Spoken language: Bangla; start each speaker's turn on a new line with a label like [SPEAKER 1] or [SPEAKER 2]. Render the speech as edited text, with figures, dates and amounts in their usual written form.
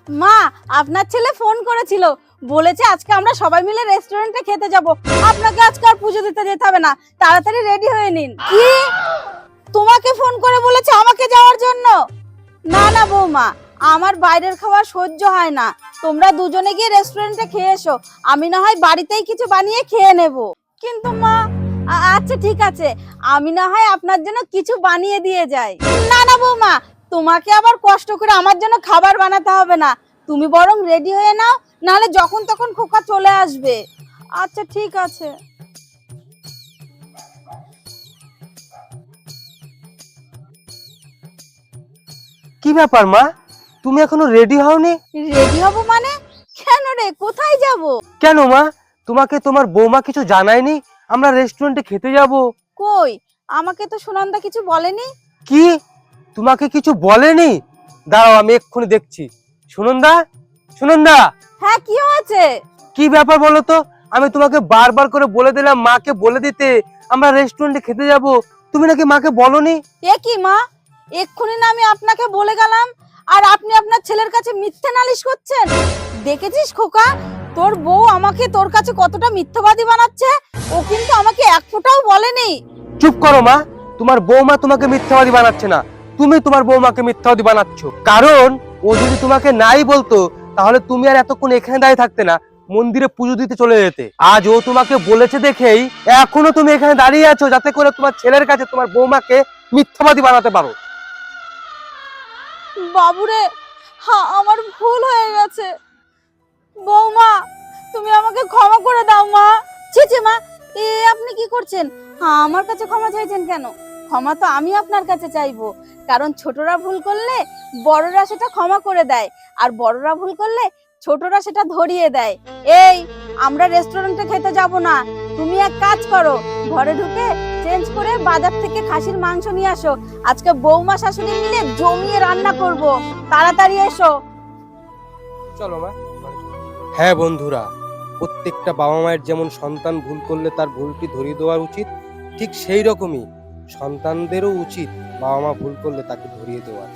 [SPEAKER 1] মা, আপনার ছেলে ফোন করেছিল, বলেছে আজকে আমরা সবাই মিলে রেস্টুরেন্টে খেতে যাব। আপনাকে আজকে আর পুজো দিতে যেতে হবে না, তাড়াতাড়ি রেডি হয়ে নিন। কি? তোমাকে ফোন করে বলেছে আমাকে যাওয়ার জন্য? না না বৌমা, আমার বাইরের খাওয়া সহ্য হয় না। তোমরা দুজনে গিয়ে রেস্টুরেন্টে খেয়ে এসো, আমি না হয় বাড়িতেই কিছু বানিয়ে খেয়ে নেব। কিন্তু মা, আচ্ছা ঠিক আছে, আমি না হয় আপনার জন্য কিছু বানিয়ে দিয়ে যাই। না না বৌমা, তোমাকে আবার কষ্ট করে আমার জন্য খাবার বানাতে হবে না। তুমি বরং রেডি হয়ে নাও, নাহলে যখন তখন খোকা চলে আসবে। আচ্ছা ঠিক আছে।
[SPEAKER 2] কি ব্যাপার মা, তুমি এখনো রেডি হওনি?
[SPEAKER 1] রেডি হব মানে? কেন রে, কোথায় যাব?
[SPEAKER 2] কেন মা, তোমাকে তোমার বৌমা কিছু জানায়নি আমরা রেস্টুরেন্টে খেতে যাব?
[SPEAKER 1] কই, আমাকে তো সুনন্দা কিছু বলেনি।
[SPEAKER 2] কি, তোমাকে কিছু বলেনি? দাঁড়াও, আমি এক্ষুনি দেখছি। সুনন্দা, সুনন্দা,
[SPEAKER 1] হ্যাঁ, কি হয়েছে?
[SPEAKER 2] কি ব্যাপার বলো তো? আমি তোমাকে বারবার করে বলে দিলাম মাকে বলে দিতে আমরা রেস্টুরেন্টে খেতে যাব, তুমি নাকি মাকে বলনি।
[SPEAKER 1] এ কি মা, এক্ষুনি না আমি আপনাকে বলে গেলাম, আর আপনি আপনার ছেলের কাছে মিথ্যে নালিশ করছেন। দেখেছিস খোকা, তোর বউ আমাকে তোর কাছে কতটা মিথ্যাবাদী বানাচ্ছে। ও কিন্তু আমাকে এক ফোঁটাও বলেনি।
[SPEAKER 2] চুপ করো মা, তোমার বৌমা তোমাকে মিথ্যাবাদী বানাচ্ছে না, তুমি তোমার বৌমাকে মিথ্যাবাদী বানাচ্ছ। কারণ ও যদি তোমাকে নাই বলতো তাহলে তুমি আর এতক্ষণ এখানে দাঁড়িয়ে থাকতে না, মন্দিরে পুজো দিতে চলে যেতে। আজ ও তোমাকে বলেছে দেখেই এখনো তুমি এখানে দাঁড়িয়ে আছো, যাতে করে তোমার ছেলের কাছে তোমার বৌমাকে মিথ্যাবাদী বানাতে পারো।
[SPEAKER 1] বাবুরে, হ্যাঁ আমার ভুল হয়ে গেছে। বৌমা, তুমি আমাকে ক্ষমা করে দাও মা। ছি ছি মা, এ আপনি কি করছেন? হ্যাঁ, আমার কাছে ক্ষমা চাইছেন কেন? ক্ষমা তো আমি আপনার কাছে চাইবো, কারণ ছোটরা ভুল করলে বড়রা সেটা ক্ষমা করে দেয়, আর বড়রা ভুল করলে ছোটরা সেটা ধরিয়ে দেয়। এই, আমরা রেস্টুরেন্টে খেতে যাব না। তুমি এক কাজ করো, ঘরে ঢুকে চেঞ্জ করে বাজার থেকে খাসির মাংস নিয়ে আসো। আজকে বৌমা শাশুড়ি মিলে জমিয়ে রান্না করব। তাড়াতাড়ি এসো।
[SPEAKER 2] চলো মা। হ্যাঁ বন্ধুরা, প্রত্যেকটা বাবা মায়ের যেমন সন্তান ভুল করলে তার ভুলটি ধরিয়ে দেওয়া উচিত, ঠিক সেই রকমই সন্তানদেরও উচিত বাবা মা ভুল করলে তাকে ধরিয়ে দেওয়া।